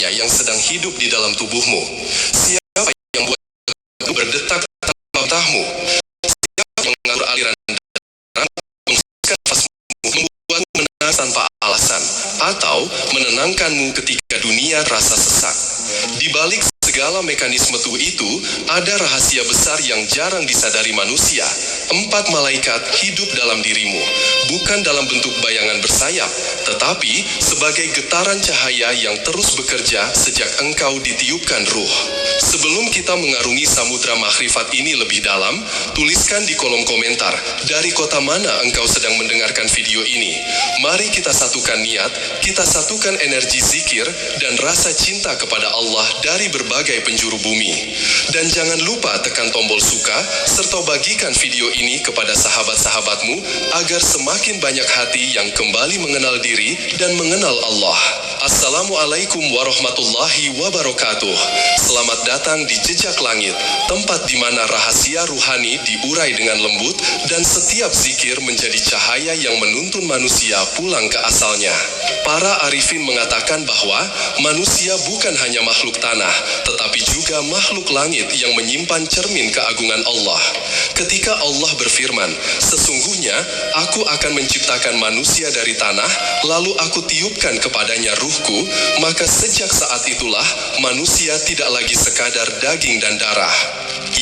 sesamanya yang sedang hidup di dalam tubuhmu. Siapa yang buat itu berdetak tanpa tahmu? Siapa yang mengatur aliran darah, membersihkan nafasmu, membuatmu menangis tanpa alasan, atau menenangkanmu ketika dunia terasa sesak? Di balik segala mekanisme itu, ada rahasia besar yang jarang disadari manusia. 4 malaikat hidup dalam dirimu, bukan dalam bentuk bayangan bersayap, tetapi sebagai getaran cahaya yang terus bekerja sejak engkau ditiupkan ruh. Sebelum kita mengarungi samudra makrifat ini lebih dalam, tuliskan di kolom komentar, dari kota mana engkau sedang mendengarkan video ini. Mari kita satukan niat, kita satukan energi zikir dan rasa cinta kepada Allah dari berbagai penjuru bumi. Dan jangan lupa tekan tombol suka, serta bagikan video ini kepada sahabat-sahabatmu, agar semakin banyak hati yang kembali mengenal diri dan mengenal Allah. Assalamualaikum warahmatullahi wabarakatuh. Selamat datang di Jejak Langit, tempat di mana rahasia ruhani diurai dengan lembut dan setiap zikir menjadi cahaya yang menuntun manusia pulang ke asalnya. Para arifin mengatakan bahwa manusia bukan hanya makhluk tanah, tetapi juga makhluk langit yang menyimpan cermin keagungan Allah. Ketika Allah berfirman, "Sesungguhnya aku akan menciptakan manusia dari tanah, lalu aku tiupkan kepadanya ruhku," maka sejak saat itulah manusia tidak lagi sekadar daging dan darah.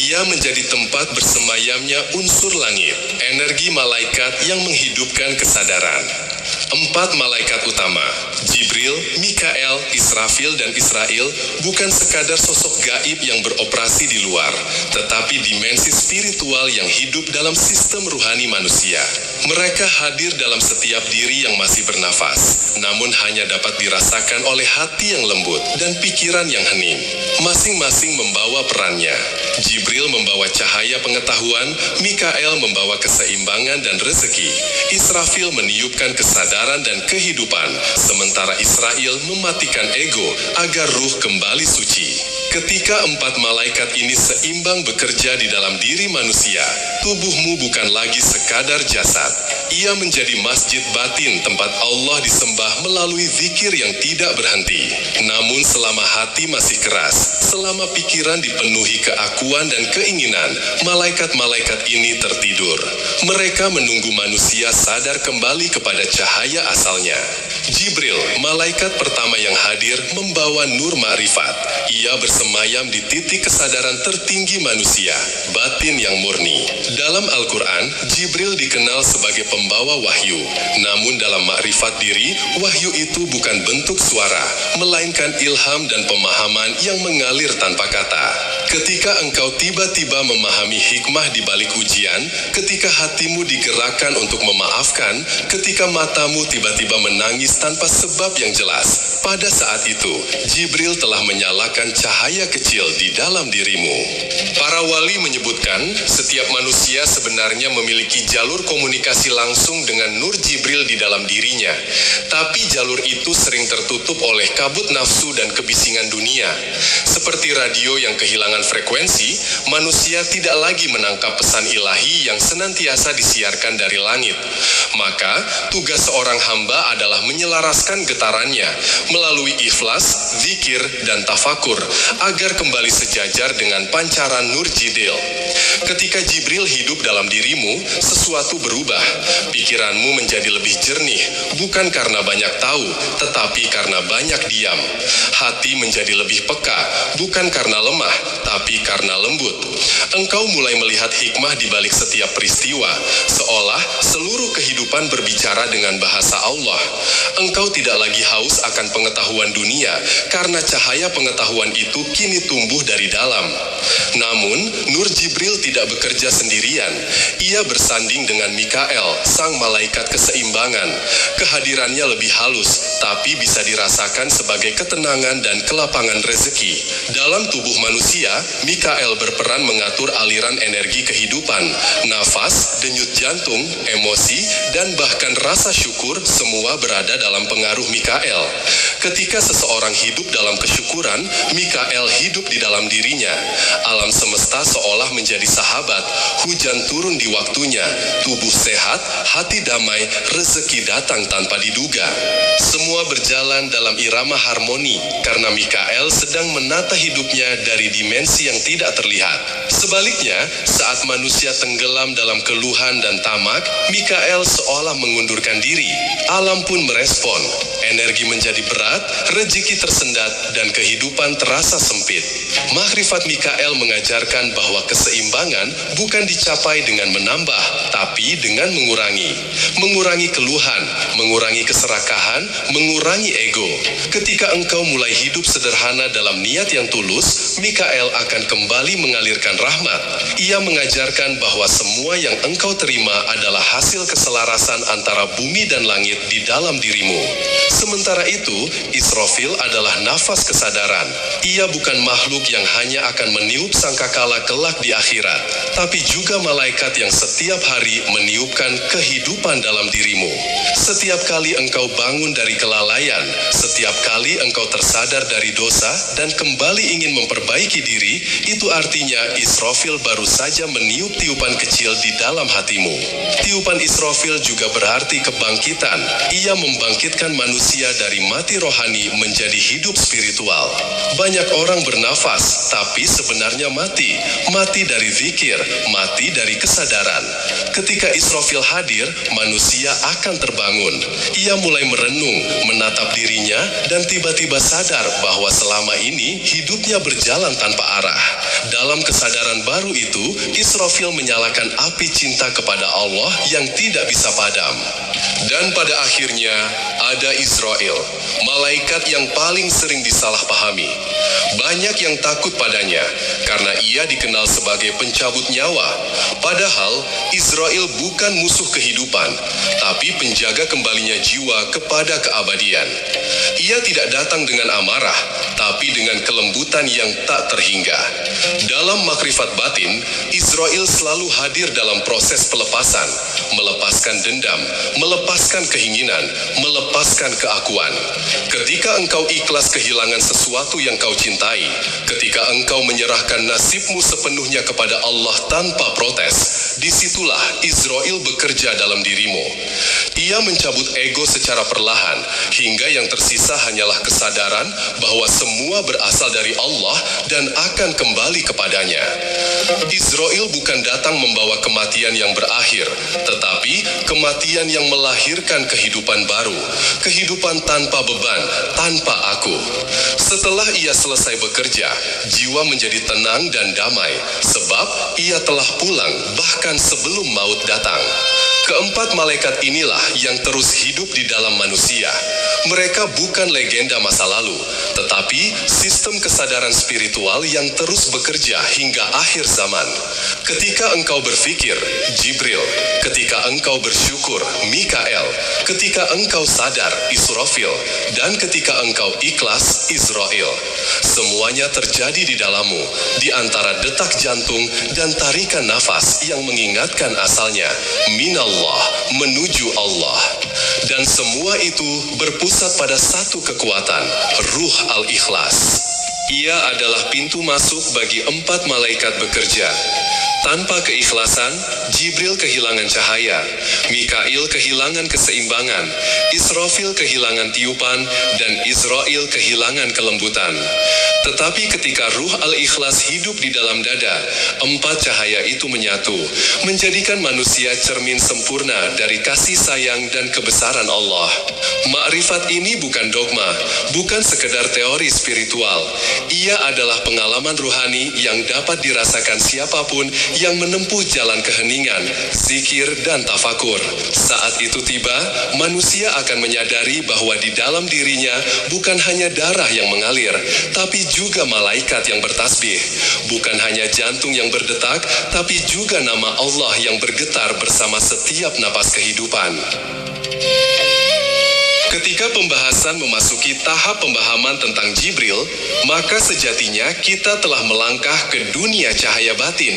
Ia menjadi tempat bersemayamnya unsur langit, energi malaikat yang menghidupkan kesadaran. 4 malaikat utama, Jibril, Mikael, Israfil, dan Israel, bukan sekadar sosok gaib yang beroperasi di luar, tetapi dimensi spiritual yang hidup dalam sistem ruhani manusia. Mereka hadir dalam setiap diri yang masih bernafas, namun hanya dapat dirasakan oleh hati yang lembut dan pikiran yang hening. Masing-masing membawa perannya. Jibril membawa cahaya pengetahuan, Mikael membawa keseimbangan dan rezeki, Israfil meniupkan kesadaran dan kehidupan, sementara Israel mematikan ego agar ruh kembali suci. Ketika 4 malaikat ini seimbang bekerja di dalam diri manusia, tubuhmu bukan lagi sekadar jasad. Ia menjadi masjid batin tempat Allah disembah melalui zikir yang tidak berhenti. Namun selama hati masih keras, selama pikiran dipenuhi keakuan dan keinginan, malaikat-malaikat ini tertidur. Mereka menunggu manusia sadar kembali kepada cahaya asalnya. Jibril, malaikat pertama yang hadir, membawa nur ma'rifat. Ia bersemayam di titik kesadaran tertinggi manusia, batin yang murni. Dalam Al-Quran, Jibril dikenal sebagai pembawa wahyu. Namun dalam ma'rifat diri, wahyu itu bukan bentuk suara, melainkan ilham dan pemahaman yang mengalir tanpa kata. Ketika engkau tiba-tiba memahami hikmah di balik ujian, ketika hatimu digerakkan untuk memaafkan, ketika matamu tiba-tiba menangis tanpa sebab yang jelas, pada saat itu, Jibril telah menyalakan cahaya kecil di dalam dirimu. Para wali menyebutkan, setiap manusia sebenarnya memiliki jalur komunikasi langsung dengan nur Jibril di dalam dirinya. Tapi jalur itu sering tertutup oleh kabut nafsu dan kebisingan dunia. Seperti radio yang kehilangan frekuensi, manusia tidak lagi menangkap pesan ilahi yang senantiasa disiarkan dari langit. Maka, tugas seorang hamba adalah menyelaraskan getarannya melalui ikhlas, zikir, dan tafakur agar kembali sejajar dengan pancaran nur Jibril. Ketika Jibril hidup dalam dirimu, sesuatu berubah. Pikiranmu menjadi lebih jernih, bukan karena banyak tahu, tetapi karena banyak diam. Hati menjadi lebih peka, bukan karena lemah, tapi karena lembut. Engkau mulai melihat hikmah di balik setiap peristiwa, seolah seluruh kehidupan berbicara dengan bahasa Allah. Engkau tidak lagi haus akan pengetahuan dunia, karena cahaya pengetahuan itu kini tumbuh dari dalam. Namun, nur Jibril tidak bekerja sendirian. Ia bersanding dengan Mikael, sang malaikat keseimbangan. Kehadirannya lebih halus, tapi bisa dirasakan sebagai ketenangan dan kelapangan rezeki. Dalam tubuh manusia, Mikael berperan mengatur aliran energi kehidupan, nafas, denyut jantung, emosi, dan bahkan rasa syukur, semua berada dalam pengaruh Mikael. Ketika seseorang hidup dalam kesyukuran, Mikael hidup di dalam dirinya. Alam semesta seolah menjadi sahabat, hujan turun di waktunya, tubuh sehat, hati damai, rezeki datang tanpa diduga. Semua berjalan dalam irama harmoni karena Mikael sedang menata hidupnya dari dimensi yang tidak terlihat. Sebaliknya, saat manusia tenggelam dalam keluhan dan tamak, Mikael seolah mengundurkan diri. Alam pun merespon. Energi menjadi berat, rezeki tersendat, dan kehidupan terasa sempit. Makrifat Mikael mengajarkan bahwa keseimbangan bukan dicapai dengan menambah, tapi dengan mengurangi. Mengurangi keluhan, mengurangi keserakahan, mengurangi ego. Ketika engkau mulai hidup sederhana dalam niat yang tulus, Mikael akan kembali mengalirkan rahmat. Ia mengajarkan bahwa semua yang engkau terima adalah hasil keselarasan antara bumi dan langit di dalam dirimu. Sementara itu, Israfil adalah nafas kesadaran. Ia bukan makhluk yang hanya akan meniup sangkakala kelak di akhirat, tapi juga malaikat yang setiap hari meniupkan kehidupan dalam dirimu. Setiap kali engkau bangun dari kelalaian, setiap kali engkau tersadar dari dosa dan kembali ingin memperbaiki diri, itu artinya Israfil baru saja meniup tiupan kecil di dalam hatimu. Tiupan Israfil juga berarti kebangkitan. Ia membangkitkan manusia dari mati rohani menjadi hidup spiritual. Banyak orang bernafas, tapi sebenarnya mati. Mati dari zikir, mati dari kesadaran. Ketika Israfil hadir, manusia akan terbangun. Ia mulai merenung, menatap dirinya, dan tiba-tiba sadar bahwa selama ini hidupnya berjalan tanpa arah. Dalam kesadaran baru itu, Israfil menyalakan api cinta kepada Allah yang tidak bisa padam. Dan pada akhirnya, ada Israel, malaikat yang paling sering disalahpahami. Banyak yang takut padanya, karena ia dikenal sebagai pencabut nyawa. Padahal, Israel bukan musuh kehidupan, tapi penjaga kembalinya jiwa kepada keabadian. Ia tidak datang dengan amarah, tapi dengan kelembutan yang tak terhingga. Dalam makrifat batin, Israel selalu hadir dalam proses pelepasan, melepaskan dendam, melepaskan keinginan, melepaskan keakuan. Ketika engkau ikhlas kehilangan sesuatu yang kau cintai, ketika engkau menyerahkan nasibmu sepenuhnya kepada Allah tanpa protes, disitulah Israel bekerja dalam dirimu. Ia mencabut ego secara perlahan, hingga yang tersisa hanyalah kesadaran bahwa semua berasal dari Allah dan akan kembali kepadanya. Israel bukan datang membawa kematian yang berakhir, tetapi kematian yang melahirkan kehidupan baru, kehidupan tanpa beban, tanpa aku. Setelah ia selesai bekerja, jiwa menjadi tenang dan damai, sebab ia telah pulang bahkan sebelum maut datang. Keempat malaikat inilah yang terus hidup di dalam manusia. Mereka bukan legenda masa lalu, tetapi sistem kesadaran spiritual yang terus bekerja hingga akhir zaman. Ketika engkau berpikir, Jibril. Ketika engkau bersyukur, Mikael. Ketika engkau sadar, Israfil. Dan ketika engkau ikhlas, Israel. Semuanya terjadi di dalammu, di antara detak jantung dan tarikan nafas yang mengingatkan asalnya, minallah, menuju Allah. Dan semua itu berpusat pada satu kekuatan, Ruh Al-Ikhlas. Ia adalah pintu masuk bagi 4 malaikat bekerja. Tanpa keikhlasan, Jibril kehilangan cahaya, Mikail kehilangan keseimbangan, Israfil kehilangan tiupan, dan Israel kehilangan kelembutan. Tetapi ketika Ruh Al-Ikhlas hidup di dalam dada, 4 cahaya itu menyatu, menjadikan manusia cermin sempurna dari kasih sayang dan kebesaran Allah. Makrifat ini bukan dogma, bukan sekedar teori spiritual. Ia adalah pengalaman ruhani yang dapat dirasakan siapapun yang menempuh jalan keheningan, zikir, dan tafakur. Saat itu tiba, manusia akan menyadari bahwa di dalam dirinya bukan hanya darah yang mengalir, tapi juga malaikat yang bertasbih. Bukan hanya jantung yang berdetak, tapi juga nama Allah yang bergetar bersama setiap napas kehidupan. Ketika pembahasan memasuki tahap pemahaman tentang Jibril, maka sejatinya kita telah melangkah ke dunia cahaya batin.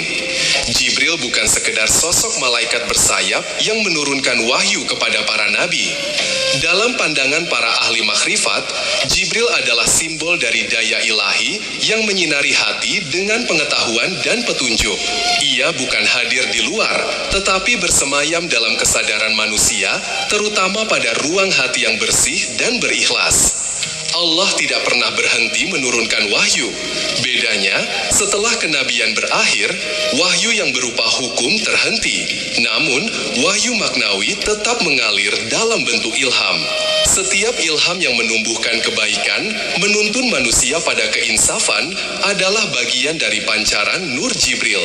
Jibril bukan sekedar sosok malaikat bersayap yang menurunkan wahyu kepada para nabi. Dalam pandangan para ahli makrifat, Jibril adalah simbol dari daya ilahi yang menyinari hati dengan pengetahuan dan petunjuk. Ia bukan hadir di luar, tetapi bersemayam dalam kesadaran manusia, terutama pada ruang hati yang bersih dan berikhlas. Allah tidak pernah berhenti menurunkan wahyu. Bedanya, setelah kenabian berakhir, wahyu yang berupa hukum terhenti. Namun, wahyu maknawi tetap mengalir dalam bentuk ilham. Setiap ilham yang menumbuhkan kebaikan, menuntun manusia pada keinsafan, adalah bagian dari pancaran Nur Jibril.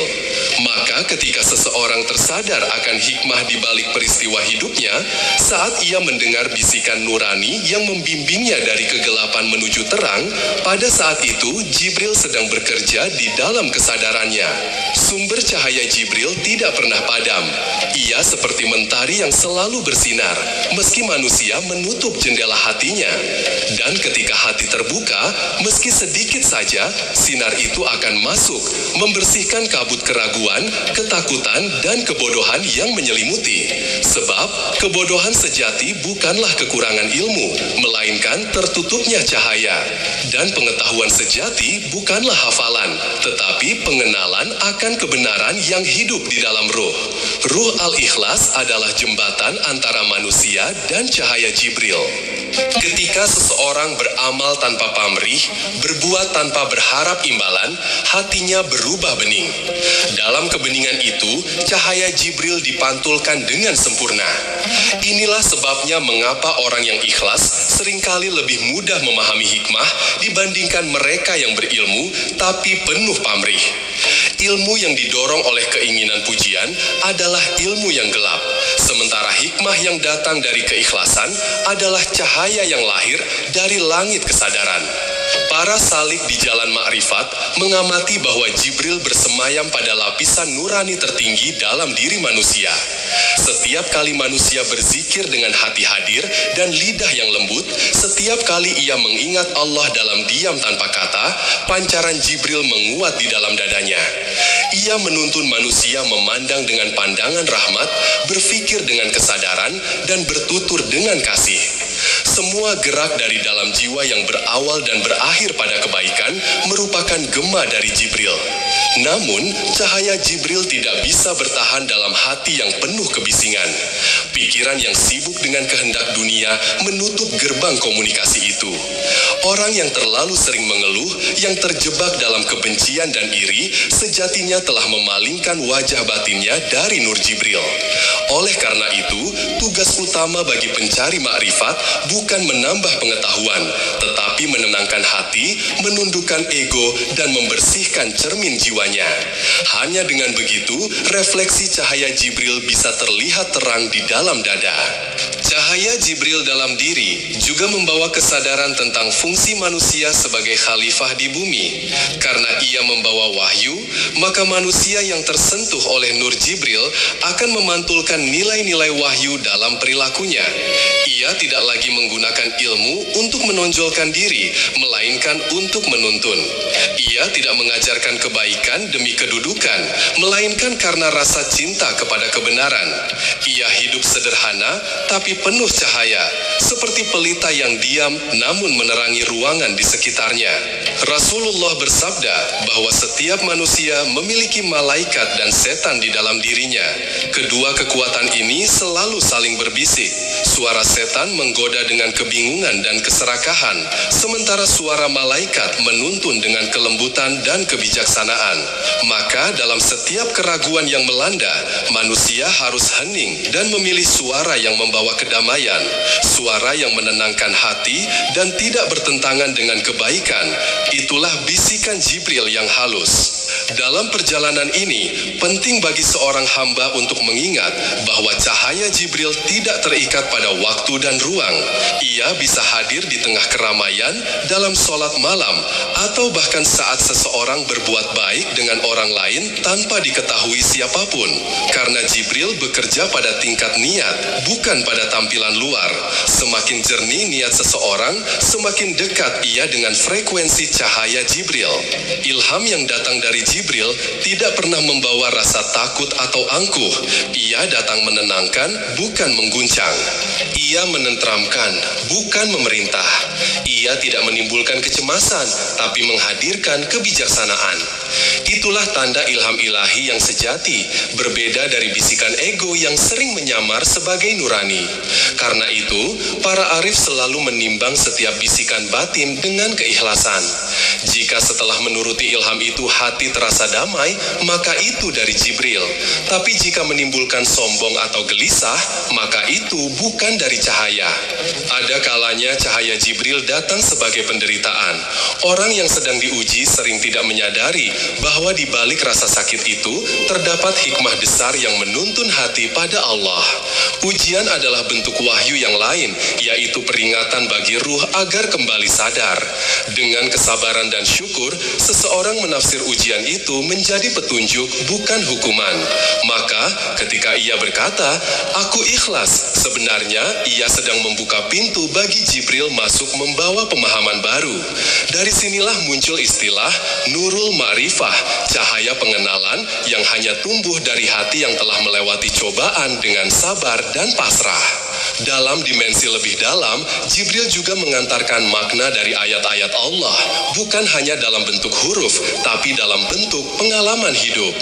Maka ketika seseorang tersadar akan hikmah di balik peristiwa hidupnya, saat ia mendengar bisikan nurani yang membimbingnya dari kegelapan menuju terang, pada saat itu Jibril sedang bekerja di dalam kesadarannya. Sumber cahaya Jibril tidak pernah padam. Ia seperti mentari yang selalu bersinar, meski manusia menutup jendela hatinya. Dan ketika hati terbuka, meski sedikit saja, sinar itu akan masuk, membersihkan kabut keraguan, ketakutan, dan kebodohan yang menyelimuti. Sebab, kebodohan sejati bukanlah kekurangan ilmu, melainkan tertutupnya cahaya. Dan pengetahuan sejati bukanlah hafalan, tetapi pengenalan akan kebenaran yang hidup di dalam ruh. Ruh Al-Ikhlas adalah jembatan antara manusia dan cahaya Jibril. Ketika seseorang beramal tanpa pamrih, berbuat tanpa berharap imbalan, hatinya berubah bening. Dalam kebeningan itu, cahaya Jibril dipantulkan dengan sempurna. Inilah sebabnya mengapa orang yang ikhlas seringkali lebih mudah memahami hikmah dibandingkan mereka yang berilmu tapi penuh pamrih. Ilmu yang didorong oleh keinginan pujian adalah ilmu yang gelap, sementara hikmah yang datang dari keikhlasan adalah cahaya yang lahir dari langit kesadaran. Para salik di jalan ma'rifat mengamati bahwa Jibril bersemayam pada lapisan nurani tertinggi dalam diri manusia. Setiap kali manusia berzikir dengan hati hadir dan lidah yang lembut, setiap kali ia mengingat Allah dalam diam tanpa kata, pancaran Jibril menguat di dalam dadanya. Ia menuntun manusia memandang dengan pandangan rahmat, berpikir dengan kesadaran, dan bertutur dengan kasih. Semua gerak dari dalam jiwa yang berawal dan berakhir pada kebaikan merupakan gema dari Jibril. Namun, cahaya Jibril tidak bisa bertahan dalam hati yang penuh kebisingan. Pikiran yang sibuk dengan kehendak dunia menutup gerbang komunikasi itu. Orang yang terlalu sering mengeluh, yang terjebak dalam kebencian dan iri, sejatinya telah memalingkan wajah batinnya dari Nur Jibril. Oleh karena itu, tugas utama bagi pencari makrifat bukan menambah pengetahuan, tetapi menenangkan hati, menundukkan ego, dan membersihkan cermin jiwanya. Hanya dengan begitu, refleksi cahaya Jibril bisa terlihat terang di dalam dada. Cahaya Jibril dalam diri juga membawa kesadaran tentang fungsi manusia sebagai khalifah di bumi. Karena ia membawa wahyu, maka manusia yang tersentuh oleh Nur Jibril akan memantulkan nilai-nilai wahyu dalam perilakunya. Ia tidak lagi menggunakan ilmu untuk menonjolkan diri, melainkan untuk menuntun. Ia tidak mengajarkan kebaikan demi kedudukan, melainkan karena rasa cinta kepada kebenaran. Ia hidup sederhana, tapi penuh cahaya, seperti pelita yang diam namun menerangi ruangan di sekitarnya. Rasulullah bersabda bahwa setiap manusia memiliki malaikat dan setan di dalam dirinya. Kedua kekuatan ini selalu saling berbisik. Suara setan menggoda dengan kebingungan dan keserakahan, sementara suara malaikat menuntun dengan kelembutan dan kebijaksanaan. Maka dalam setiap keraguan yang melanda, manusia harus hening dan memilih suara yang membawa kedamaian, suara yang menenangkan hati dan tidak bertentangan dengan kebaikan. Itulah bisikan Jibril yang halus. Dalam perjalanan ini, penting bagi seorang hamba untuk mengingat bahwa cahaya Jibril tidak terikat pada waktu dan ruang. Ia bisa hadir di tengah keramaian, dalam sholat malam, atau bahkan saat seseorang berbuat baik dengan orang lain tanpa diketahui siapapun. Karena Jibril bekerja pada tingkat niat, bukan pada tampilan luar. Semakin jernih niat seseorang, semakin dekat ia dengan frekuensi cahaya Jibril. Ilham yang datang dari Jibril Jibril tidak pernah membawa rasa takut atau angkuh. Ia datang menenangkan, bukan mengguncang. Ia menenteramkan, bukan memerintah. Ia tidak menimbulkan kecemasan, tapi menghadirkan kebijaksanaan. Itulah tanda ilham ilahi yang sejati, berbeda dari bisikan ego yang sering menyamar sebagai nurani. Karena itu, para arif selalu menimbang setiap bisikan batin dengan keikhlasan. Jika setelah menuruti ilham itu hati terasa damai, maka itu dari Jibril. Tapi jika menimbulkan sombong atau gelisah, maka itu bukan dari cahaya. Ada kalanya cahaya Jibril datang sebagai penderitaan. Orang yang sedang diuji sering tidak menyadari bahwa di balik rasa sakit itu terdapat hikmah besar yang menuntun hati pada Allah. Ujian adalah bentuk wahyu yang lain, yaitu peringatan bagi ruh agar kembali sadar. Dengan kesabaran dan syukur, seseorang menafsir ujian itu menjadi petunjuk, bukan hukuman. Maka, ketika ia berkata, "Aku ikhlas," sebenarnya ia sedang membuka pintu bagi Jibril masuk membawa pemahaman baru. Dari sinilah muncul istilah Nurul Ma'rifah, cahaya pengenalan yang hanya tumbuh dari hati yang telah melewati cobaan dengan sabar dan pasrah. Dalam dimensi lebih dalam, Jibril juga mengantarkan makna dari ayat-ayat Allah, bukan hanya dalam bentuk huruf, tapi dalam bentuk pengalaman hidup.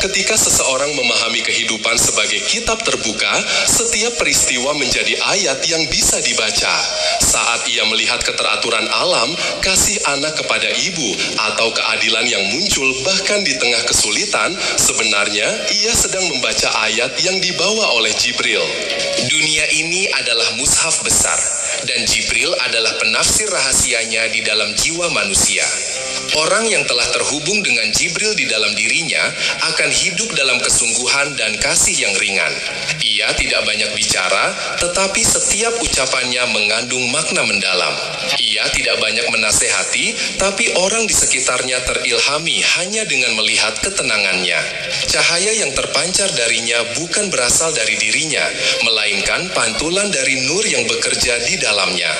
Ketika seseorang memahami kehidupan sebagai kitab terbuka, setiap peristiwa menjadi ayat yang bisa dibaca. Saat ia melihat keteraturan alam, kasih anak kepada ibu, atau keadilan yang muncul bahkan di tengah kesulitan, sebenarnya ia sedang membaca ayat yang dibawa oleh Jibril. Dunia ini adalah mushaf besar, dan Jibril adalah penafsir rahasianya di dalam jiwa manusia. Orang yang telah terhubung dengan Jibril di dalam dirinya akan hidup dalam kesungguhan dan kasih yang ringan. Ia tidak banyak bicara, tetapi setiap ucapannya mengandung makna mendalam. Ia tidak banyak menasehati, tapi orang di sekitarnya terilhami hanya dengan melihat ketenangannya. Cahaya yang terpancar darinya bukan berasal dari dirinya, melainkan pantulan dari nur yang bekerja di dalamnya.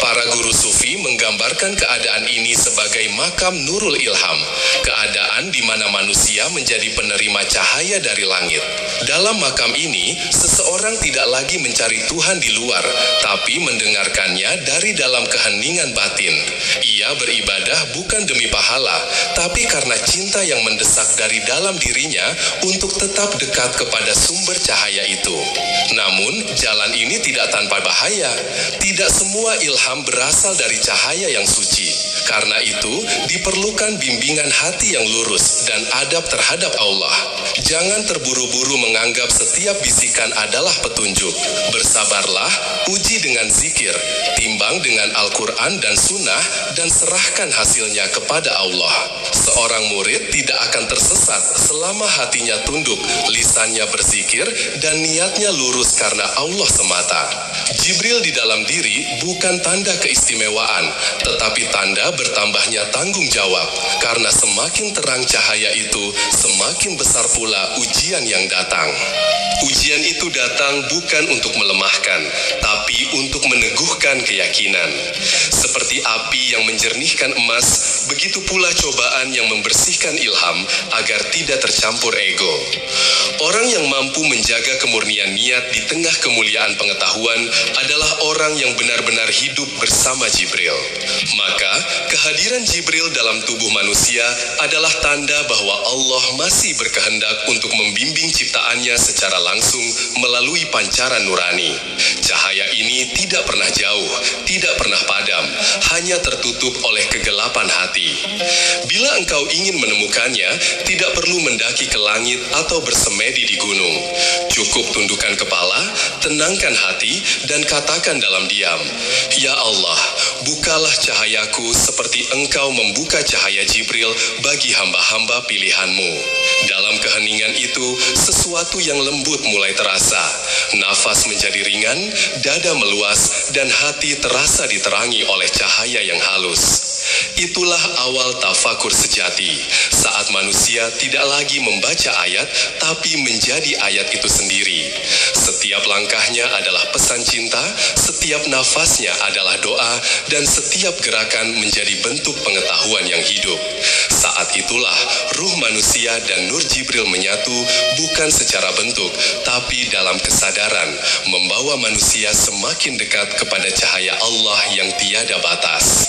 Para guru sufi menggambarkan keadaan ini sebagai makam Nurul Ilham, keadaan di mana manusia menjadi penerima cahaya dari langit. Dalam makam ini, seseorang tidak lagi mencari Tuhan di luar, tapi mendengarkannya dari dalam keheningan batin. Ia beribadah bukan demi pahala, tapi karena cinta yang mendesak dari dalam dirinya untuk tetap dekat kepada sumber cahaya itu. Namun, jalan ini tidak tanpa bahaya. Tidak semua ilham berasal dari cahaya yang suci. Karena itu, diperlukan bimbingan hati yang lurus dan adab terhadap Allah. Jangan terburu-buru menganggap setiap bisikan adalah petunjuk. Bersabarlah, uji dengan zikir, timbang dengan Al-Quran dan Sunnah, dan serahkan hasilnya kepada Allah. Seorang murid tidak akan tersesat selama hatinya tunduk, lisannya berzikir, dan niatnya lurus karena Allah semata. Jibril di dalam diri bukan tanda keistimewaan, tetapi tanda bertambahnya tanggung jawab. Karena semakin terang cahaya itu, semakin besar pula ujian yang datang. Ujian itu datang bukan untuk melemahkan, tapi untuk meneguhkan keyakinan. Seperti api yang menjernihkan emas, begitu pula cobaan yang membersihkan ilham agar tidak tercampur ego. Orang yang mampu menjaga kemurnian niat di tengah kemuliaan pengetahuan adalah orang yang benar-benar hidup bersama Jibril. Maka, kehadiran Jibril dalam tubuh manusia adalah tanda bahwa Allah masih berkehendak untuk membimbing ciptaannya secara langsung melalui pancaran nurani. Cahaya ini tidak pernah jauh, tidak pernah padam, hanya tertutup oleh kegelapan hati. Bila engkau ingin menemukannya, tidak perlu mendaki ke langit atau bersemedi di gunung. Cukup tundukkan kepala, tenangkan hati, dan katakan dalam diam, "Ya Allah, bukalah cahayaku seperti Engkau membuka cahaya Jibril bagi hamba-hamba pilihan-Mu." Dalam keheningan itu, sesuatu yang lembut mulai terasa. Nafas menjadi ringan, dada meluas, dan hati terasa diterangi oleh cahaya yang halus. Itulah awal tafakur sejati, saat manusia tidak lagi membaca ayat, tapi menjadi ayat itu sendiri. Setiap langkahnya adalah pesan cinta, setiap nafasnya adalah doa, dan setiap gerakan menjadi bentuk pengetahuan yang hidup. Saat itulah ruh manusia dan Nur Jibril menyatu bukan secara bentuk, tapi dalam kesadaran, membawa manusia semakin dekat kepada cahaya Allah yang tiada batas.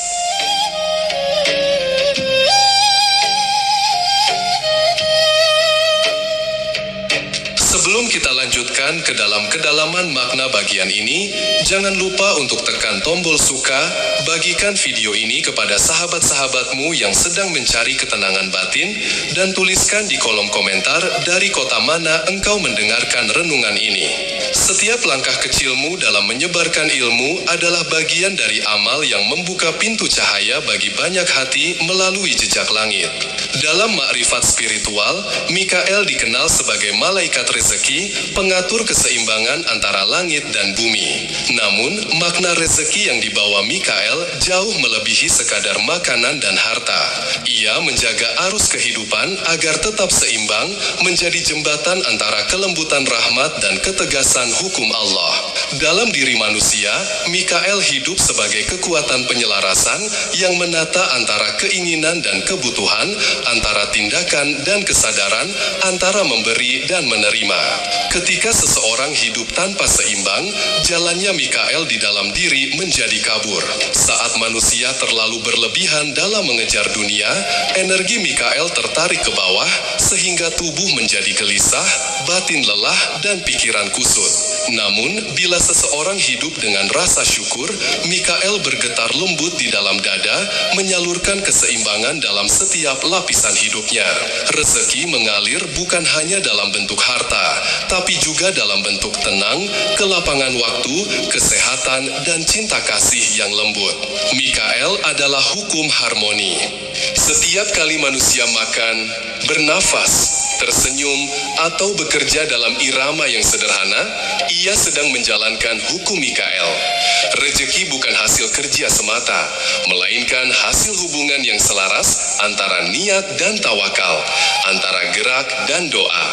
Sebelum kita lanjutkan ke dalam kedalaman makna bagian ini, jangan lupa untuk tekan tombol suka, bagikan video ini kepada sahabat-sahabatmu yang sedang mencari ketenangan batin, dan tuliskan di kolom komentar dari kota mana engkau mendengarkan renungan ini. Setiap langkah kecilmu dalam menyebarkan ilmu adalah bagian dari amal yang membuka pintu cahaya bagi banyak hati melalui jejak langit. Dalam makrifat spiritual, Mikael dikenal sebagai malaikat rezeki, pengatur keseimbangan antara langit dan bumi. Namun, makna rezeki yang dibawa Mikael jauh melebihi sekadar makanan dan harta. Ia menjaga arus kehidupan agar tetap seimbang, menjadi jembatan antara kelembutan rahmat dan ketegasan hukum Allah. Dalam diri manusia, Mikael hidup sebagai kekuatan penyelarasan yang menata antara keinginan dan kebutuhan, antara tindakan dan kesadaran, antara memberi dan menerima. Ketika seseorang hidup tanpa seimbang, jalannya Mikael di dalam diri menjadi kabur. Saat manusia terlalu berlebihan dalam mengejar dunia, energi Mikael tertarik ke bawah, sehingga tubuh menjadi gelisah, batin lelah, dan pikiran kusut. Namun, bila seseorang hidup dengan rasa syukur, Mikael bergetar lembut di dalam dada, menyalurkan keseimbangan dalam setiap lapisan hidupnya. Rezeki mengalir bukan hanya dalam bentuk harta, tapi juga dalam bentuk tenang, kelapangan waktu, kesehatan, dan cinta kasih yang lembut. Mikael adalah hukum harmoni. Setiap kali manusia makan, bernafas, tersenyum, atau bekerja dalam irama yang sederhana, ia sedang menjalankan hukum Mikael. Rezeki bukan hasil kerja semata, melainkan hasil hubungan yang selaras antara niat dan tawakal, antara gerak dan doa.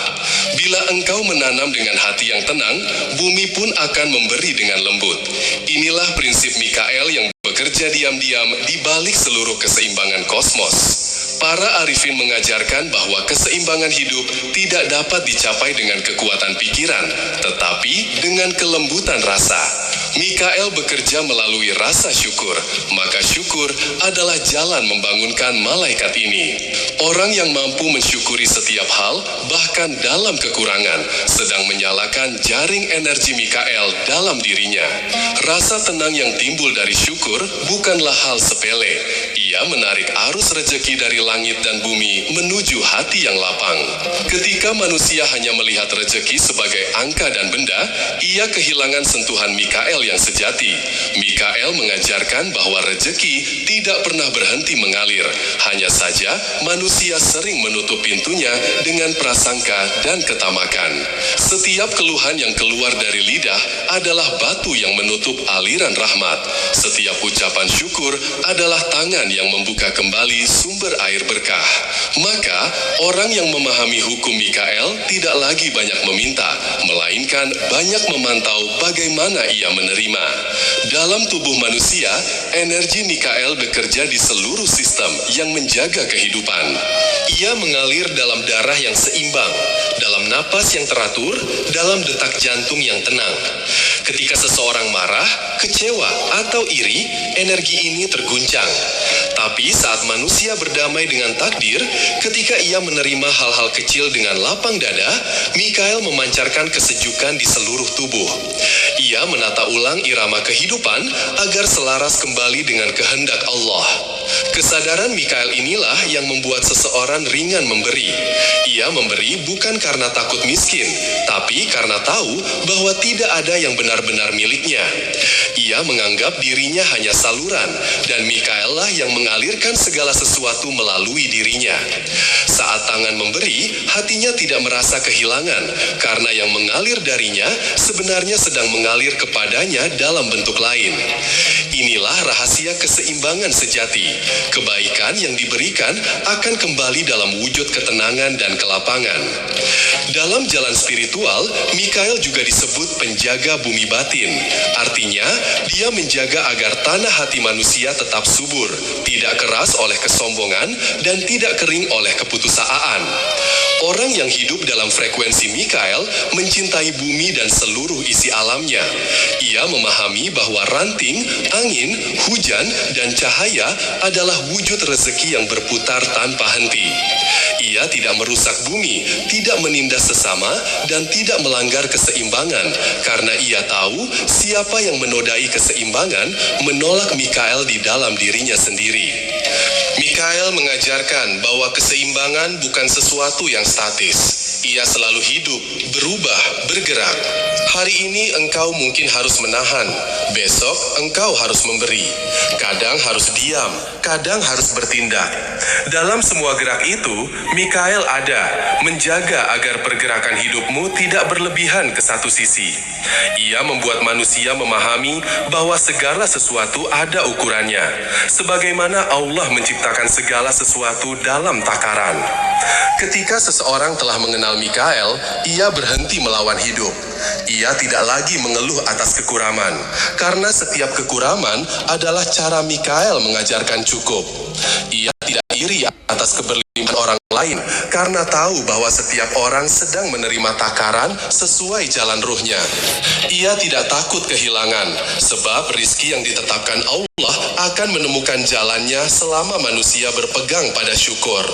Bila engkau menanam dengan hati yang tenang, bumi pun akan memberi dengan lembut. Inilah prinsip Mikael yang bekerja diam-diam di balik seluruh keseimbangan kosmos. Para arifin mengajarkan bahwa keseimbangan hidup tidak dapat dicapai dengan kekuatan pikiran, tetapi dengan kelembutan rasa. Mikael bekerja melalui rasa syukur, maka syukur adalah jalan membangunkan malaikat ini. Orang yang mampu mensyukuri setiap hal, bahkan dalam kekurangan, sedang menyalakan jaring energi Mikael dalam dirinya. Rasa tenang yang timbul dari syukur bukanlah hal sepele. Ia menarik arus rezeki dari langit dan bumi menuju hati yang lapang. Ketika manusia hanya melihat rezeki sebagai angka dan benda, ia kehilangan sentuhan Mikael yang sejati. Mikael mengajarkan bahwa rezeki tidak pernah berhenti mengalir. Hanya saja manusia sering menutup pintunya dengan prasangka dan ketamakan. Setiap keluhan yang keluar dari lidah adalah batu yang menutup aliran rahmat. Setiap ucapan syukur adalah tangan yang membuka kembali sumber air berkah. Maka, orang yang memahami hukum Mikael tidak lagi banyak meminta, melainkan banyak memantau bagaimana ia menerima. Dalam tubuh manusia, energi Mikael bekerja di seluruh sistem yang menjaga kehidupan. Ia mengalir dalam darah yang seimbang, dalam napas yang teratur, dalam detak jantung yang tenang. Ketika seseorang marah, kecewa, atau iri, energi ini terguncang. Tapi saat manusia berdamai dengan takdir, ketika ia menerima hal-hal kecil dengan lapang dada, Mikael memancarkan kesejukan di seluruh tubuh. Ia menata ulang irama kehidupan agar selaras kembali dengan kehendak Allah. Kesadaran Mikael inilah yang membuat seseorang ringan memberi. Ia memberi bukan karena takut miskin, tapi karena tahu bahwa tidak ada yang benar-benar miliknya. Ia menganggap dirinya hanya saluran, dan Mikael lah yang mengalirkan segala sesuatu melalui dirinya. saat tangan memberi, hatinya tidak merasa kehilangan, karena yang mengalir darinya sebenarnya sedang mengalir kepadanya dalam bentuk lain. Inilah rahasia keseimbangan sejati. Kebaikan yang diberikan akan kembali dalam wujud ketenangan dan kelapangan. Dalam jalan spiritual, Mikael juga disebut penjaga bumi batin. Artinya, dia menjaga agar tanah hati manusia tetap subur, tidak keras oleh kesombongan, dan tidak kering oleh keputusasaan. Orang yang hidup dalam frekuensi Mikael mencintai bumi dan seluruh isi alamnya. Ia memahami bahwa ranting, angin, hujan, dan cahaya adalah wujud rezeki yang berputar tanpa henti. Ia tidak merusak bumi, tidak menindas sesama, dan tidak melanggar keseimbangan, karena ia tahu siapa yang menodai keseimbangan menolak Mikael di dalam dirinya sendiri. Mikael mengajarkan bahwa keseimbangan bukan sesuatu yang statis. Ia selalu hidup, berubah, bergerak. Hari ini engkau mungkin harus menahan, besok engkau harus memberi. Kadang harus diam, kadang harus bertindak. Dalam semua gerak itu, Mikael ada, menjaga agar pergerakan hidupmu tidak berlebihan ke satu sisi. Ia membuat manusia memahami bahwa segala sesuatu ada ukurannya, sebagaimana Allah menciptakan segala sesuatu dalam takaran. Ketika seseorang telah mengenal Mikael, ia berhenti melawan hidup. Ia tidak lagi mengeluh atas kekuraman, karena setiap kekuraman adalah cara Mikael mengajarkan cukup. Ia tidak iri atas keberlimpahan orang lain, karena tahu bahwa setiap orang sedang menerima takaran sesuai jalan ruhnya. Ia tidak takut kehilangan, sebab rizki yang ditetapkan Allah akan menemukan jalannya selama manusia berpegang pada syukur.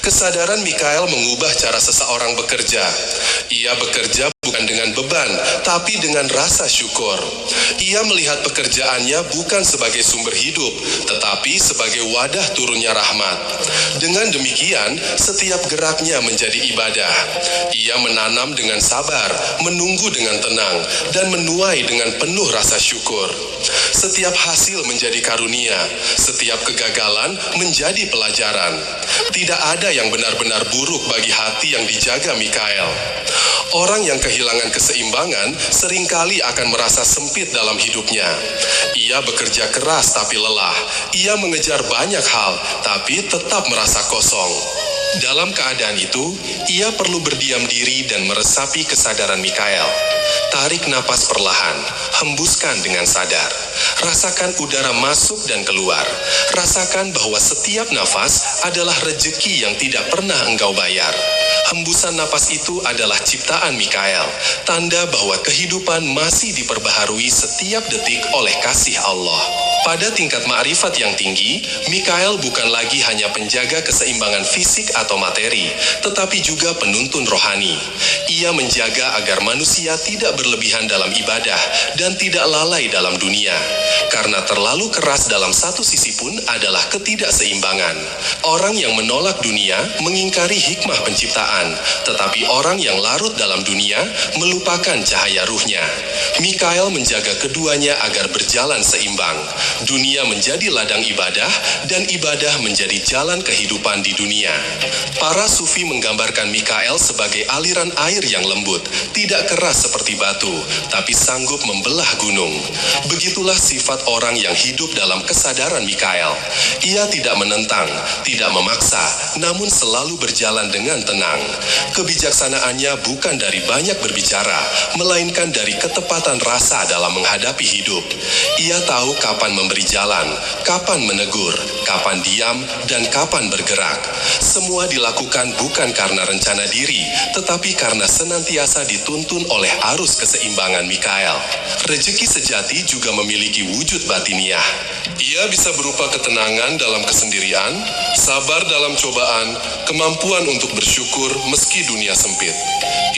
Kesadaran Mikael mengubah cara seseorang bekerja. Ia bekerja bukan dengan beban, tapi dengan rasa syukur. Ia melihat pekerjaannya bukan sebagai sumber hidup, tetapi sebagai wadah turunnya rahmat. Dengan demikian, setiap geraknya menjadi ibadah. Ia menanam dengan sabar, menunggu dengan tenang, dan menuai dengan penuh rasa syukur. Setiap hasil menjadi karunia, setiap kegagalan menjadi pelajaran. Tidak ada yang benar-benar buruk bagi hati yang dijaga Mikael. Orang yang kehilangan keseimbangan seringkali akan merasa sempit dalam hidupnya. Ia bekerja keras tapi lelah. Ia mengejar banyak hal, tapi tetap merasa kosong. Dalam keadaan itu, ia perlu berdiam diri dan meresapi kesadaran Mikael. Tarik napas perlahan, hembuskan dengan sadar. Rasakan udara masuk dan keluar. Rasakan bahwa setiap nafas adalah rejeki yang tidak pernah engkau bayar. Hembusan napas itu adalah ciptaan Mikael, tanda bahwa kehidupan masih diperbaharui setiap detik oleh kasih Allah. Pada tingkat ma'rifat yang tinggi, Mikael bukan lagi hanya penjaga keseimbangan fisik atau materi, tetapi juga penuntun rohani. Ia menjaga agar manusia tidak berlebihan dalam ibadah dan tidak lalai dalam dunia. Karena terlalu keras dalam satu sisi pun adalah ketidakseimbangan. Orang yang menolak dunia mengingkari hikmah penciptaan, tetapi orang yang larut dalam dunia melupakan cahaya ruhnya. Mikael menjaga keduanya agar berjalan seimbang. Dunia menjadi ladang ibadah, dan ibadah menjadi jalan kehidupan di dunia. Para sufi menggambarkan Mikael sebagai aliran air yang lembut, tidak keras seperti batu, tapi sanggup membelah gunung. Begitulah sifat orang yang hidup dalam kesadaran Mikael. Ia tidak menentang, tidak memaksa, namun selalu berjalan dengan tenang. Kebijaksanaannya bukan dari banyak berbicara, melainkan dari ketepatan rasa dalam menghadapi hidup. Ia tahu kapan memberi jalan, kapan menegur, kapan diam, dan kapan bergerak. Semua dilakukan bukan karena rencana diri, tetapi karena senantiasa dituntun oleh arus keseimbangan Mikael. Rejeki sejati juga memiliki wujud batiniah. Ia bisa berupa ketenangan dalam kesendirian, sabar dalam cobaan, kemampuan untuk bersyukur meski dunia sempit.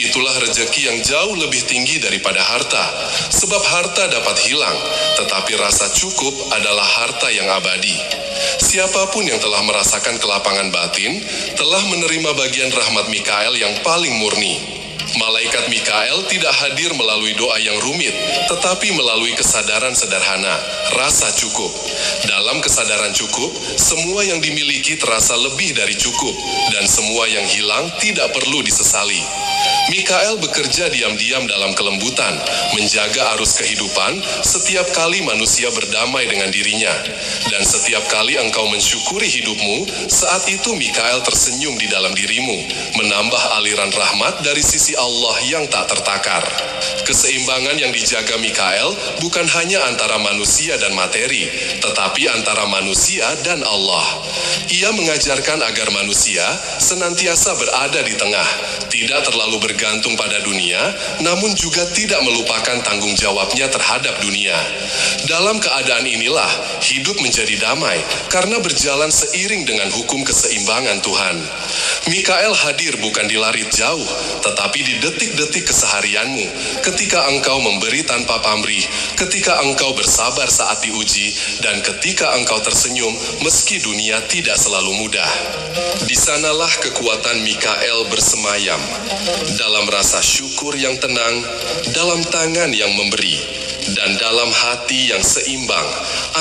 Itulah rejeki yang jauh lebih tinggi daripada harta, sebab harta dapat hilang, tetapi rasa cukup adalah harta yang abadi. Siapapun yang telah merasakan kelapangan batin, telah menerima bagian rahmat Mikael yang paling murni. Malaikat Mikael tidak hadir melalui doa yang rumit, tetapi melalui kesadaran sederhana, rasa cukup. Dalam kesadaran cukup, semua yang dimiliki terasa lebih dari cukup, dan semua yang hilang tidak perlu disesali. Mikael bekerja diam-diam dalam kelembutan, menjaga arus kehidupan setiap kali manusia berdamai dengan dirinya. Dan setiap kali engkau mensyukuri hidupmu, saat itu Mikael tersenyum di dalam dirimu, menambah aliran rahmat dari sisi Allah yang tak tertakar. Keseimbangan yang dijaga Mikael bukan hanya antara manusia dan materi, tetapi antara manusia dan Allah. Ia mengajarkan agar manusia senantiasa berada di tengah, tidak terlalu bergantung pada dunia, namun juga tidak melupakan tanggung jawabnya terhadap dunia. Dalam keadaan inilah, hidup menjadi damai, karena berjalan seiring dengan hukum keseimbangan Tuhan. Mikael hadir bukan di larit jauh, tetapi di detik-detik keseharianmu, ketika engkau memberi tanpa pamrih, ketika engkau bersabar saat diuji, dan ketika engkau tersenyum meski dunia tidak selalu mudah. Di sanalah kekuatan Mikael bersemayam, dalam rasa syukur yang tenang, dalam tangan yang memberi, dan dalam hati yang seimbang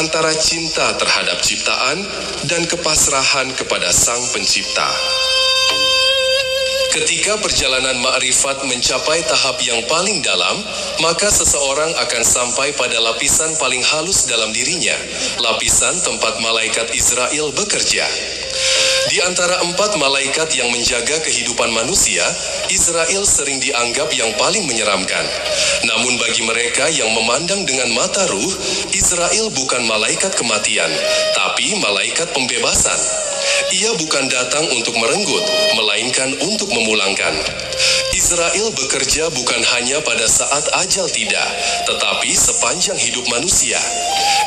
antara cinta terhadap ciptaan dan kepasrahan kepada Sang Pencipta. Ketika perjalanan ma'rifat mencapai tahap yang paling dalam, maka seseorang akan sampai pada lapisan paling halus dalam dirinya, lapisan tempat malaikat Israel bekerja. Di antara 4 malaikat yang menjaga kehidupan manusia, Israel sering dianggap yang paling menyeramkan. Namun bagi mereka yang memandang dengan mata ruh, Israel bukan malaikat kematian, tapi malaikat pembebasan. Ia bukan datang untuk merenggut, melainkan untuk memulangkan. Israel bekerja bukan hanya pada saat ajal tidak, tetapi sepanjang hidup manusia.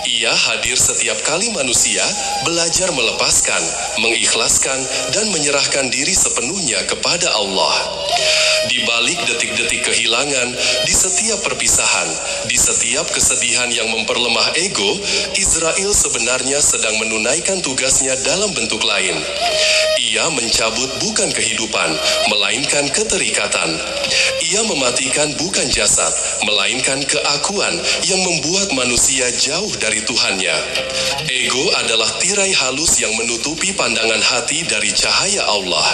Ia hadir setiap kali manusia belajar melepaskan, mengikhlaskan, dan menyerahkan diri sepenuhnya kepada Allah. Di balik detik-detik kehilangan, di setiap perpisahan, di setiap kesedihan yang memperlemah ego, Israel sebenarnya sedang menunaikan tugasnya dalam bentuk lain. Ia mencabut bukan kehidupan, melainkan keterikatan. Ia mematikan bukan jasad, melainkan keakuan yang membuat manusia jauh dari Tuhannya. Ego adalah tirai halus yang menutupi pandangan hati dari cahaya Allah.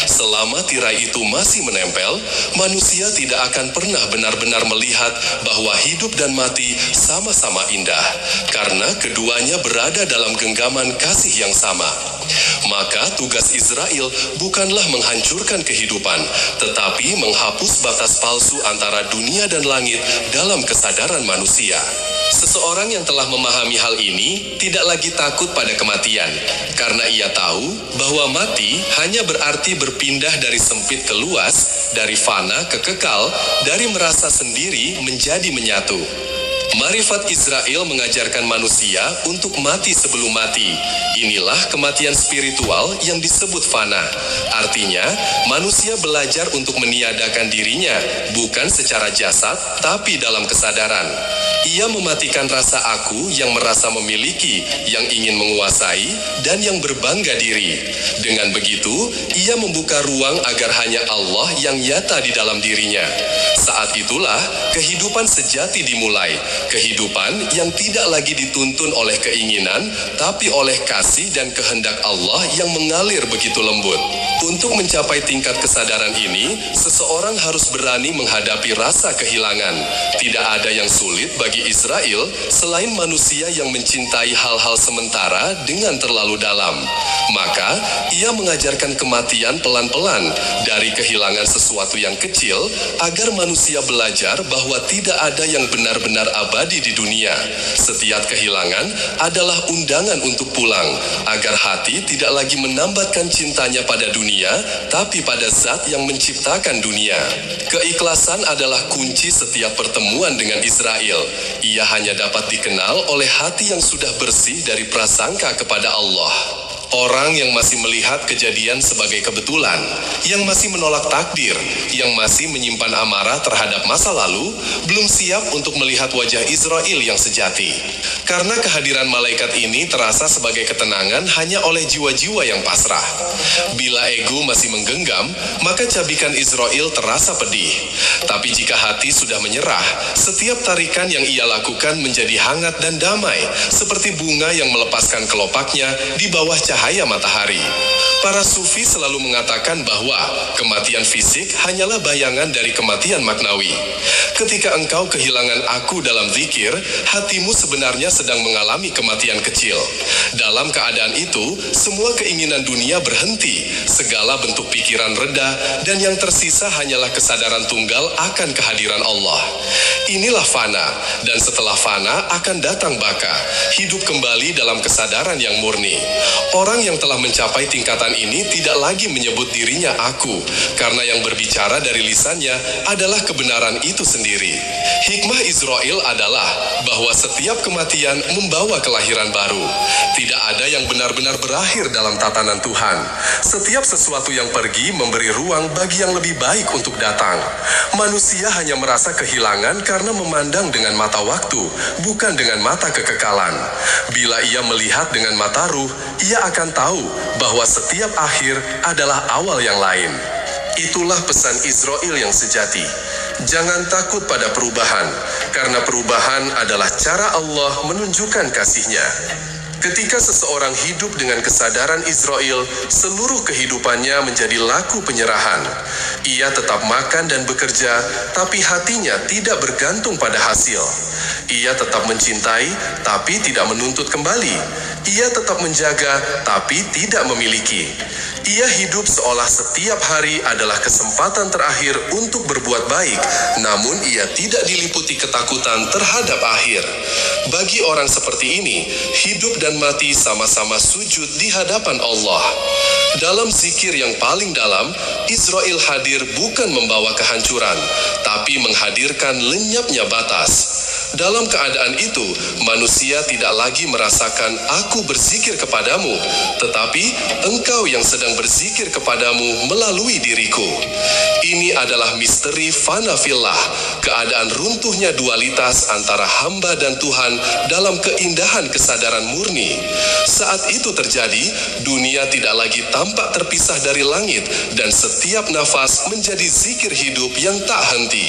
Selama tirai itu masih menempel, manusia tidak akan pernah benar-benar melihat bahwa hidup dan mati sama-sama indah, karena keduanya berada dalam genggaman kasih yang sama. Maka tugas Israel bukanlah menghancurkan kehidupan, tetapi menghapus batas palsu antara dunia dan langit dalam kesadaran manusia. Seseorang yang telah memahami hal ini tidak lagi takut pada kematian, karena ia tahu bahwa mati hanya berarti berpindah dari sempit ke luas, dari fana ke kekal, dari merasa sendiri menjadi menyatu. Marifat Israel mengajarkan manusia untuk mati sebelum mati. Inilah kematian spiritual yang disebut fana. Artinya, manusia belajar untuk meniadakan dirinya, bukan secara jasad, tapi dalam kesadaran. Ia mematikan rasa aku yang merasa memiliki, yang ingin menguasai, dan yang berbangga diri. Dengan begitu, ia membuka ruang agar hanya Allah yang nyata di dalam dirinya. Saat itulah, kehidupan sejati dimulai. Kehidupan yang tidak lagi dituntun oleh keinginan, tapi oleh kasih dan kehendak Allah yang mengalir begitu lembut. Untuk mencapai tingkat kesadaran ini, seseorang harus berani menghadapi rasa kehilangan. Tidak ada yang sulit bagi Israel selain manusia yang mencintai hal-hal sementara dengan terlalu dalam. Maka, ia mengajarkan kematian pelan-pelan dari kehilangan sesuatu yang kecil, agar manusia belajar bahwa tidak ada yang benar-benar abadi di dunia. Setiap kehilangan adalah undangan untuk pulang, agar hati tidak lagi menambatkan cintanya pada dunia, tapi pada zat yang menciptakan dunia. Keikhlasan adalah kunci setiap pertemuan dengan Israel. Ia hanya dapat dikenal oleh hati yang sudah bersih dari prasangka kepada Allah. Orang yang masih melihat kejadian sebagai kebetulan, yang masih menolak takdir, yang masih menyimpan amarah terhadap masa lalu, belum siap untuk melihat wajah Israel yang sejati. Karena kehadiran malaikat ini terasa sebagai ketenangan hanya oleh jiwa-jiwa yang pasrah. Bila ego masih menggenggam, maka cabikan Israel terasa pedih. Tapi jika hati sudah menyerah, setiap tarikan yang ia lakukan menjadi hangat dan damai, seperti bunga yang melepaskan kelopaknya di bawah cahaya matahari. Para sufi selalu mengatakan bahwa kematian fisik hanyalah bayangan dari kematian maknawi. Ketika engkau kehilangan aku dalam zikir, hatimu sebenarnya sedang mengalami kematian kecil. Dalam keadaan itu, semua keinginan dunia berhenti, segala bentuk pikiran reda, dan yang tersisa hanyalah kesadaran tunggal akan kehadiran Allah. Inilah fana, dan setelah fana akan datang baka, hidup kembali dalam kesadaran yang murni. Orang yang telah mencapai tingkatan ini tidak lagi menyebut dirinya aku, karena yang berbicara dari lisannya adalah kebenaran itu sendiri. Hikmah Israel adalah bahwa setiap kematian membawa kelahiran baru. Tidak ada yang benar-benar berakhir dalam tatanan Tuhan. Setiap sesuatu yang pergi memberi ruang bagi yang lebih baik untuk datang. Manusia hanya merasa kehilangan karena memandang dengan mata waktu, bukan dengan mata kekekalan. Bila ia melihat dengan mata ruh, ia akan tahu bahwa setiap akhir adalah awal yang lain. Itulah pesan Israel yang sejati. Jangan takut pada perubahan, karena perubahan adalah cara Allah menunjukkan kasih-Nya. Ketika seseorang hidup dengan kesadaran Israel, seluruh kehidupannya menjadi laku penyerahan. Ia tetap makan dan bekerja, tapi hatinya tidak bergantung pada hasil. Ia tetap mencintai, tapi tidak menuntut kembali. Ia tetap menjaga, tapi tidak memiliki. Ia hidup seolah setiap hari adalah kesempatan terakhir untuk berbuat baik, namun ia tidak diliputi ketakutan terhadap akhir. Bagi orang seperti ini, hidup dan mati sama-sama sujud di hadapan Allah. Dalam zikir yang paling dalam, Israel hadir bukan membawa kehancuran, tapi menghadirkan lenyapnya batas. Dalam keadaan itu, manusia tidak lagi merasakan aku berzikir kepadamu, tetapi engkau yang sedang berzikir kepadamu melalui diriku. Ini adalah misteri fana fillah, keadaan runtuhnya dualitas antara hamba dan Tuhan dalam keindahan kesadaran murni. Saat itu terjadi, dunia tidak lagi tampak terpisah dari langit, dan setiap nafas menjadi zikir hidup yang tak henti.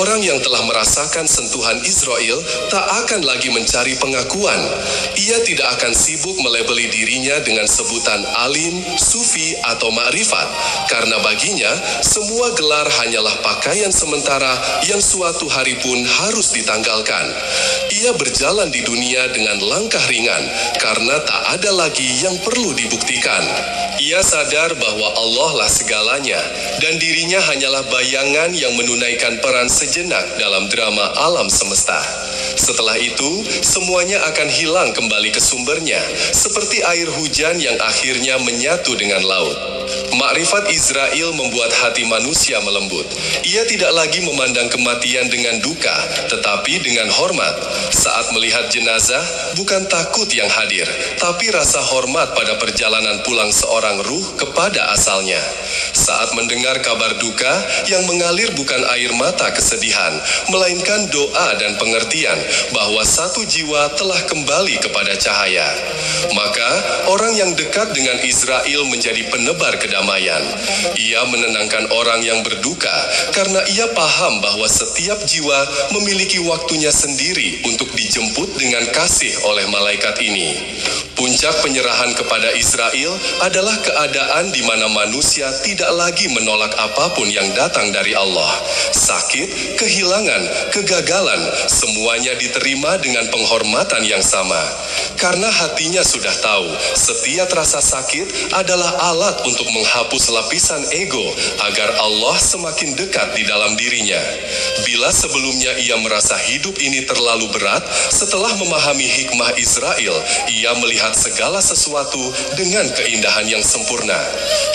Orang yang telah merasakan sentuhan Israel tak akan lagi mencari pengakuan. Ia tidak akan sibuk melebeli dirinya dengan sebutan alim, sufi, atau ma'rifat, karena baginya semua gelar hanyalah pakaian sementara yang suatu hari pun harus ditanggalkan. Ia berjalan di dunia dengan langkah ringan, karena tak ada lagi yang perlu dibuktikan. Ia sadar bahwa Allah lah segalanya, dan dirinya hanyalah bayangan yang menunaikan peran sejenak dalam drama alam semesta. Setelah itu, semuanya akan hilang kembali ke sumbernya, seperti air hujan yang akhirnya menyatu dengan laut. Makrifat Israel membuat hati manusia melembut. Ia tidak lagi memandang kematian dengan duka, tetapi dengan hormat. Saat melihat jenazah, bukan takut yang hadir, tapi rasa hormat pada perjalanan pulang seorang ruh kepada asalnya. Saat mendengar kabar duka, yang mengalir bukan air mata kesedihan, melainkan doa dan pengertian bahwa satu jiwa telah kembali kepada cahaya. Maka, orang yang dekat dengan Israel menjadi penebar kedamaian. Ia menenangkan orang yang berduka karena ia paham bahwa setiap jiwa memiliki waktunya sendiri untuk dijemput dengan kasih oleh malaikat ini. Puncak penyerahan kepada Israel adalah keadaan di mana manusia tidak lagi menolak apapun yang datang dari Allah. Sakit, kehilangan, kegagalan, semuanya diterima dengan penghormatan yang sama. Karena hatinya sudah tahu, setiap rasa sakit adalah alat untuk menghapus lapisan ego agar Allah semakin dekat di dalam dirinya. Bila sebelumnya ia merasa hidup ini terlalu berat, setelah memahami hikmah Israel, ia melihat segala sesuatu dengan keindahan yang sempurna.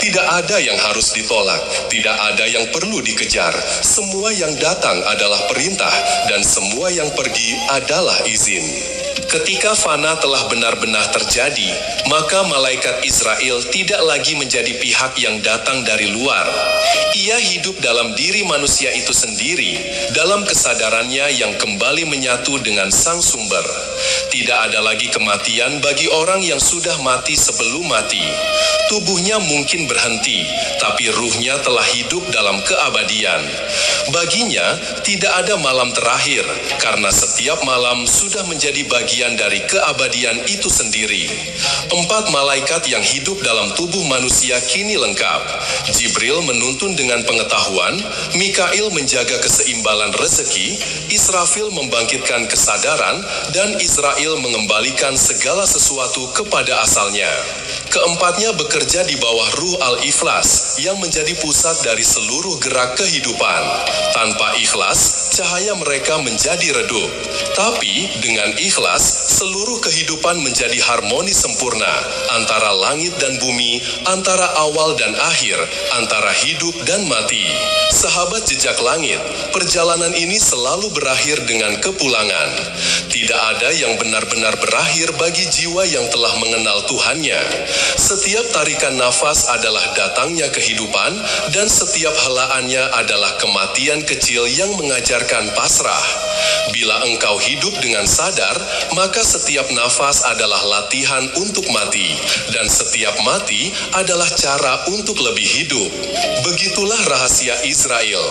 Tidak ada yang harus ditolak, tidak ada yang perlu dikejar. Semua yang datang adalah perintah, dan semua yang pergi adalah izin. Ketika fana telah benar-benar terjadi, maka malaikat Israel tidak lagi menjadi pihak yang datang dari luar. Ia hidup dalam diri manusia itu sendiri, dalam kesadarannya yang kembali menyatu dengan sang sumber. Tidak ada lagi kematian bagi orang yang sudah mati sebelum mati. Tubuhnya mungkin berhenti, tapi ruhnya telah hidup dalam keabadian. Baginya, tidak ada malam terakhir, karena setiap malam sudah menjadi bagian dari keabadian itu sendiri. 4 malaikat yang hidup dalam tubuh manusia kini lengkap. Jibril menuntun dengan pengetahuan, Mikail menjaga keseimbangan rezeki, Israfil membangkitkan kesadaran, dan Israel mengembalikan segala sesuatu kepada asalnya. Keempatnya bekerja di bawah Ruh Al-Ikhlas yang menjadi pusat dari seluruh gerak kehidupan. Tanpa ikhlas, cahaya mereka menjadi redup. Tapi dengan ikhlas, seluruh kehidupan menjadi harmoni sempurna antara langit dan bumi, antara awal dan akhir, antara hidup dan mati. Sahabat jejak langit, perjalanan ini selalu berakhir dengan kepulangan. Tidak ada yang benar-benar berakhir bagi jiwa yang telah mengenal Tuhannya. Setiap tarikan nafas adalah datangnya kehidupan, dan setiap helaannya adalah kematian kecil yang mengajarkan pasrah. Bila engkau hidup dengan sadar, maka setiap nafas adalah latihan untuk mati, dan setiap mati adalah cara untuk lebih hidup. Begitulah rahasia Israel.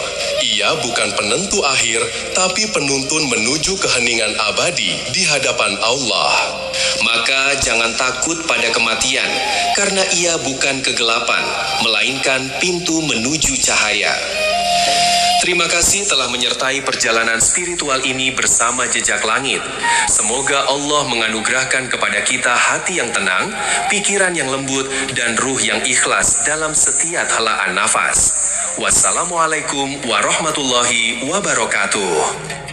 Ia bukan penentu akhir, tapi penuntun menuju keheningan abadi di hadapan Allah. Maka jangan takut pada kematian, karena ia bukan kegelapan, melainkan pintu menuju cahaya. Terima kasih telah menyertai perjalanan spiritual ini bersama Jejak Langit. Semoga Allah menganugerahkan kepada kita hati yang tenang, pikiran yang lembut, dan ruh yang ikhlas dalam setiap helaan nafas. Wassalamualaikum warahmatullahi wabarakatuh.